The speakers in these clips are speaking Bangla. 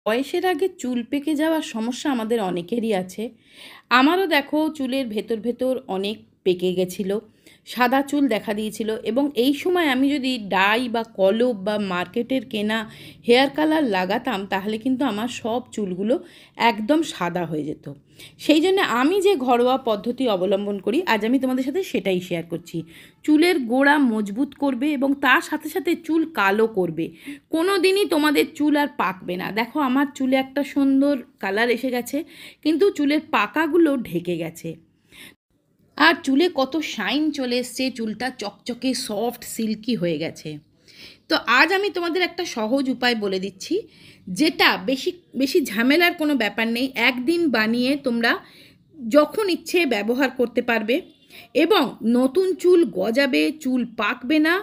বয়সের আগে চুল পেকে যাওয়ার সমস্যা আমাদের অনেকেরই আছে। আমারও দেখো চুলের ভেতর ভেতর অনেক পেকে গেছিলো, সাদা চুল দেখা দিয়েছিল, এবং এই সময় আমি যদি ডাই বা কলপ বা মার্কেটের কেনা হেয়ার কালার লাগাতাম তাহলে কিন্তু আমার সব চুলগুলো একদম সাদা হয়ে যেত। সেই জন্য আমি যে ঘরোয়া পদ্ধতি অবলম্বন করি আজ আমি তোমাদের সাথে সেটাই শেয়ার করছি। চুলের গোড়া মজবুত করবে এবং তার সাথে সাথে চুল কালো করবে। কোনো দিনই তোমাদের চুল আর পাকবে না। দেখো আমার চুলে একটা সুন্দর কালার এসে গেছে, কিন্তু চুলের পাকাগুলো ঢেকে গেছে। আর চুলে কত শাইন চলে এসছে, চুলটা চকচকে সফট সিল্কি হয়ে গেছে। তো আজ আমি তোমাদের একটা সহজ উপায় বলে দিচ্ছি, যেটা বেশি বেশি ঝামেলার কোনো ব্যাপার নেই। একদিন বানিয়ে তোমরা যখন ইচ্ছে ব্যবহার করতে পারবে এবং নতুন চুল গজাবে, চুল পাকবে না,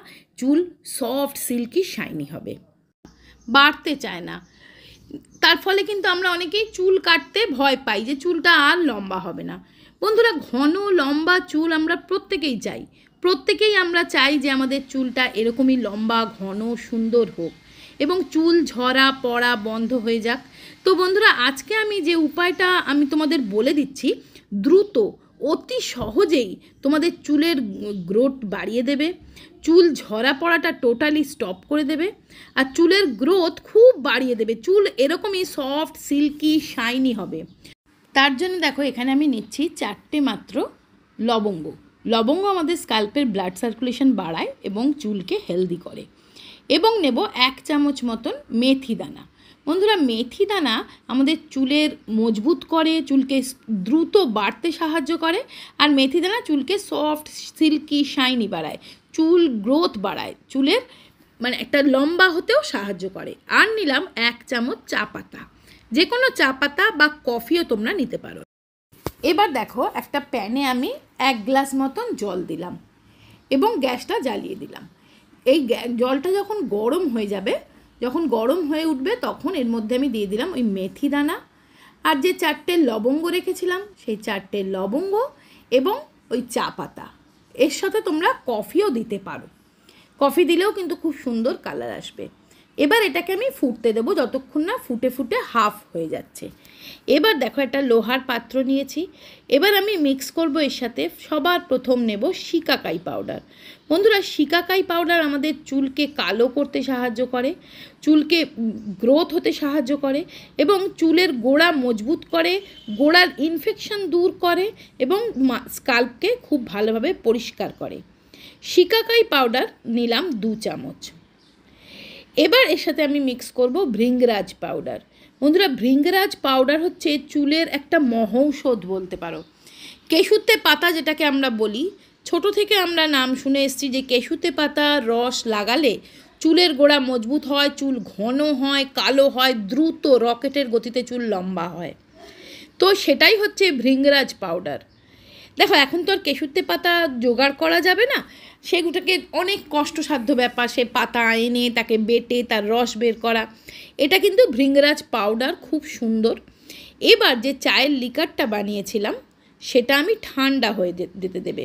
চুল সফট সিল্কি শাইনি হবে, বাড়তে চায় না। তার ফলে কিন্তু আমরা অনেকেই চুল কাটতে ভয় পাই যে চুলটা আর লম্বা হবে না। বন্ধুরা, ঘন লম্বা চুল আমরা প্রত্যেকেই আমরা চাই যে আমাদের চুলটা এরকমই লম্বা, ঘন, সুন্দর হোক এবং চুল ঝরা পড়া বন্ধ হয়ে যাক। তো বন্ধুরা, আজকে আমি যে উপায়টা আমি তোমাদের বলে দিচ্ছি, দ্রুত অতি সহজেই তোমাদের চুলের গ্রোথ বাড়িয়ে দেবে, চুল ঝরা পড়াটা টোটালি স্টপ করে দেবে, আর চুলের গ্রোথ খুব বাড়িয়ে দেবে। চুল এরকমই সফট সিল্কি শাইনি হবে। তার জন্য দেখো এখানে আমি নিচ্ছি 4টে মাত্র লবঙ্গ। লবঙ্গ আমাদের স্কাল্পের ব্লাড সার্কুলেশন বাড়ায় এবং চুলকে হেলদি করে। এবং নেব 1 চামচ মতন মেথি দানা। বন্ধুরা, মেথি দানা আমাদের চুলের মজবুত করে, চুলকে দ্রুত বাড়তে সাহায্য করে, আর মেথি দানা চুলকে সফট সিল্কি শাইনি বাড়ায়, চুল গ্রোথ বাড়ায়, চুলের একটা লম্বা হতেও সাহায্য করে। আর নিলাম 1 চামচ চা পাতা, যে কোনো চা পাতা বা কফিও তোমরা নিতে পারো। এবার দেখো একটা প্যানে আমি 1 গ্লাস মতন জল দিলাম এবং গ্যাসটা জ্বালিয়ে দিলাম। এই জলটা যখন গরম হয়ে যাবে, যখন গরম হয়ে উঠবে, তখন এর মধ্যে আমি দিয়ে দিলাম ওই মেথি দানা আর যে 4টে লবঙ্গ রেখেছিলাম সেই 4টে লবঙ্গ এবং ওই চা পাতা। এর সাথে তোমরা কফিও দিতে পারো, কফি দিলেও কিন্তু খুব সুন্দর কালার আসবে। এবার এটাকে আমি ফুটতে দেবো যতক্ষণ না ফুটে ফুটে হাফ হয়ে যাচ্ছে। এবার দেখো একটা লোহার পাত্র নিয়েছি। এবার আমি মিক্স করব এর সাথে সবার প্রথম নেব শিকাকাই পাউডার। বন্ধুরা, শিকাকাই পাউডার আমাদের চুলকে কালো করতে সাহায্য করে, চুলকে গ্রোথ হতে সাহায্য করে এবং চুলের গোড়া মজবুত করে, গোড়ার ইনফেকশন দূর করে এবং স্কাল্পকে খুব ভালোভাবে পরিষ্কার করে। শিকাকাই পাউডার নিলাম 2 চামচ। এবার এর সাথে আমি মিক্স করব ভৃঙ্গরাজ পাউডার। বন্ধুরা, ভৃঙ্গরাজ পাউডার হচ্ছে চুলের একটা মহৌষধ বলতে পারো। কেশুতে পাতা যেটাকে আমরা বলি, ছোট থেকে আমরা নাম শুনে এসেছি যে কেশুতে পাতা রস লাগালে চুলের গোড়া মজবুত হয়, চুল ঘন হয়, কালো হয়, দ্রুত রকেটের গতিতে চুল লম্বা হয়। তো সেটাই হচ্ছে ভৃঙ্গরাজ পাউডার। দেখো এখন তো আর কেশুতে পাতা জোগাড় করা যাবে না, সেগুলোকে অনেক কষ্টসাধ্য ব্যাপার, সে পাতা এনে তাকে বেটে তার রস বের করা। এটা কিন্তু ভৃঙ্গরাজ পাউডার খুব সুন্দর। এবার যে চায়ের লিকারটা বানিয়েছিলাম সেটা আমি ঠান্ডা হয়ে যেতে দেবে।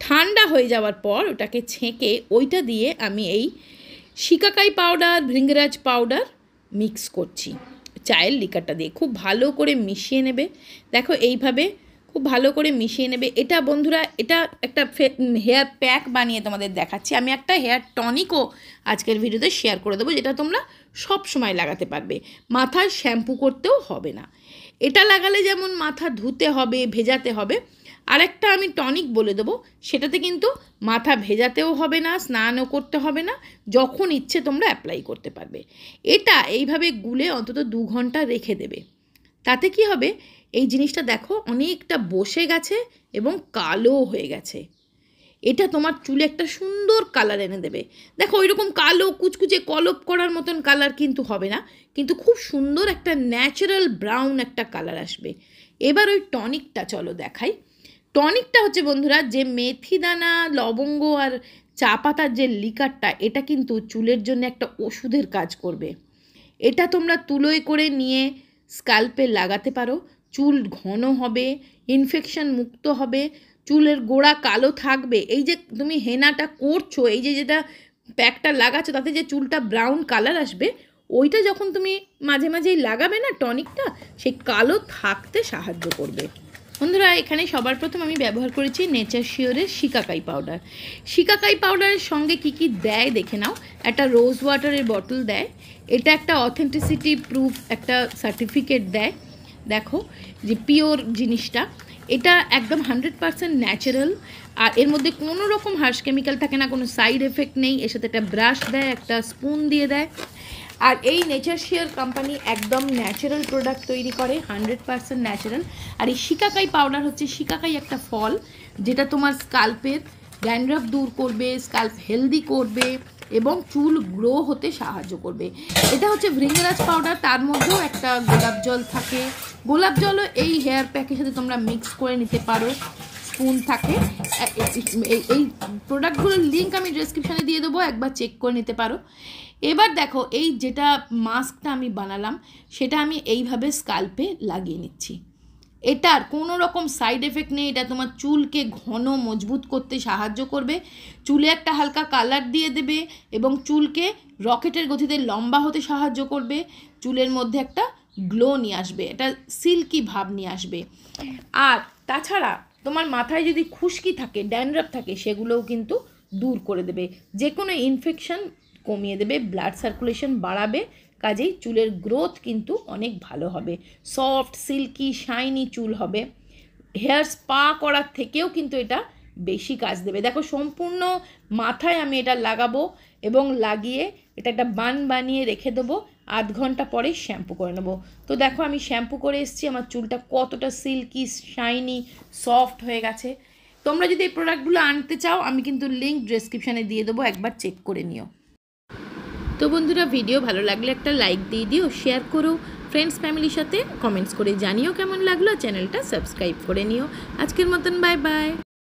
ঠান্ডা হয়ে যাওয়ার পর ওটাকে ছেঁকে ওইটা দিয়ে আমি এই shikakai powder, bhringraj powder mix করছি চায়ের লিকারটা দিয়ে। খুব ভালো করে মিশিয়ে নেবে। দেখো এইভাবে খুব ভালো করে মিশিয়ে নেবে। এটা বন্ধুরা, এটা একটা হেয়ার প্যাক বানিয়ে তোমাদের দেখাচ্ছি। আমি একটা হেয়ার টনিকও আজকের ভিডিওতে শেয়ার করে দেবো, যেটা তোমরা সব সময় লাগাতে পারবে, মাথায় শ্যাম্পু করতেও হবে না। এটা লাগালে যেমন মাথা ধুতে হবে, ভেজাতে হবে, আরেকটা আমি টনিক বলে দেবো, সেটাতে কিন্তু মাথা ভেজাতেও হবে না, স্নানও করতে হবে না, যখন ইচ্ছে তোমরা অ্যাপ্লাই করতে পারবে। এটা এইভাবে গুলে অন্তত 2 ঘন্টা রেখে দেবে। তাতে কি হবে, এই জিনিসটা দেখো অনেকটা বসে গেছে এবং কালো হয়ে গেছে। এটা তোমার চুলে একটা সুন্দর কালার এনে দেবে। দেখো ওইরকম কালো কুচকুচে কলপ করার মতন কালার কিন্তু হবে না, কিন্তু খুব সুন্দর একটা ন্যাচারাল ব্রাউন একটা কালার আসবে। এবার ওই টনিকটা চলো দেখাই। টনিকটা হচ্ছে বন্ধুরা, যে মেথি দানা, লবঙ্গ আর চা পাতার যে লিকারটা, এটা কিন্তু চুলের জন্য একটা ওষুধের কাজ করবে। এটা তোমরা তুলোয় করে নিয়ে স্কাল্পে লাগাতে পারো, চুল ঘন হবে, ইনফেকশন মুক্ত হবে, চুলের গোড়া কালো থাকবে। এই যে তুমি হেনাটা করছো, এই যে যেটা প্যাকটা লাগাচ্ছো, তাতে যে চুলটা ব্রাউন কালার আসবে, ওইটা যখন তুমি মাঝে মাঝেই লাগাবে না টনিকটা, সেই কালো থাকতে সাহায্য করবে। বন্ধুরা এখানে সবার প্রথম আমি ব্যবহার করেছি নেচার শিওরের শিকাকাই পাউডার। শিকাকাই পাউডারের সঙ্গে কি কি দেয় দেখে নাও। একটা রোজ ওয়াটারের বটল দেয়, এটা একটা অথেন্টিসিটি প্রুফ একটা সার্টিফিকেট দেয়, দেখো যে পিওর জিনিসটা, এটা একদম 100% ন্যাচারাল, আর এর মধ্যে কোনো রকম হার্শ কেমিক্যাল থাকে না, কোনো সাইড এফেক্ট নেই। এর সাথে একটা ব্রাশ দেয়, একটা স্পুন দিয়ে দেয়। আর এই নেচার শিওর কোম্পানি একদম ন্যাচারাল প্রোডাক্ট তৈরি করে, 100% ন্যাচারাল। আর এই শিকাকাই পাউডার হচ্ছে, শিকাকাই একটা ফল যেটা তোমার স্কাল্পের ড্যান্ড্রাফ দূর করবে, স্কাল্প হেলদি করবে এবং চুল গ্রো হতে সাহায্য করবে। এটা হচ্ছে ভৃঙ্গরাজ পাউডার, তার মধ্যেও একটা গোলাপ জল থাকে। গোলাপ জলও এই হেয়ার প্যাকের সাথে তোমরা মিক্স করে নিতে পারো, স্পুন থাকে। এই প্রোডাক্টগুলোর লিঙ্ক আমি ডেসক্রিপশানে দিয়ে দেবো, একবার চেক করে নিতে পারো। এবার দেখো এই যেটা মাস্কটা আমি বানালাম সেটা আমি এইভাবে স্কাল্পে লাগিয়ে নিচ্ছি। এটার কোনো রকম সাইড এফেক্ট নেই, এটা তোমার চুলকে ঘন মজবুত করতে সাহায্য করবে, চুলে একটা হালকা কালার দিয়ে দেবে এবং চুলকে রকেটের গতিতে লম্বা হতে সাহায্য করবে, চুলের মধ্যে একটা গ্লো নিয়ে আসবে, এটা সিল্কি ভাব নিয়ে আসবে। আর তাছাড়া তোমার মাথায় যদি খুশকি থাকে, ড্যান্ড্রাফ থাকে, সেগুলোও কিন্তু দূর করে দেবে, যে কোনো ইনফেকশন কমিয়ে দেবে, ব্লাড সার্কুলেশন বাড়াবে, কাজেই চুলের গ্রোথ কিন্তু অনেক ভালো হবে, সফট সিল্কি শাইনি চুল হবে। হেয়ার স্পা করার থেকেও কিন্তু এটা বেশি কাজ দেবে। দেখো সম্পূর্ণ মাথায় আমি এটা লাগাবো এবং লাগিয়ে এটা একটা বান বানিয়ে রেখে দেবো, 8 ঘন্টা পরে শ্যাম্পু করে নেবো। তো দেখো আমি শ্যাম্পু করে এসেছি, আমার চুলটা কতটা সিল্কি শাইনি সফট হয়ে গেছে। তোমরা যদি এই প্রোডাক্টগুলো আনতে চাও আমি কিন্তু লিঙ্ক ডেসক্রিপশানে দিয়ে দেবো, একবার চেক করে নিও। তো বন্ধুরা ভিডিও ভালো লাগলে একটা লাইক দিয়ে দিও, শেয়ার করো ফ্রেন্ডস ফ্যামিলির সাথে, কমেন্টস করে জানিও কেমন লাগলো, চ্যানেলটা সাবস্ক্রাইব করে নিও। আজকের মতন বাই বাই।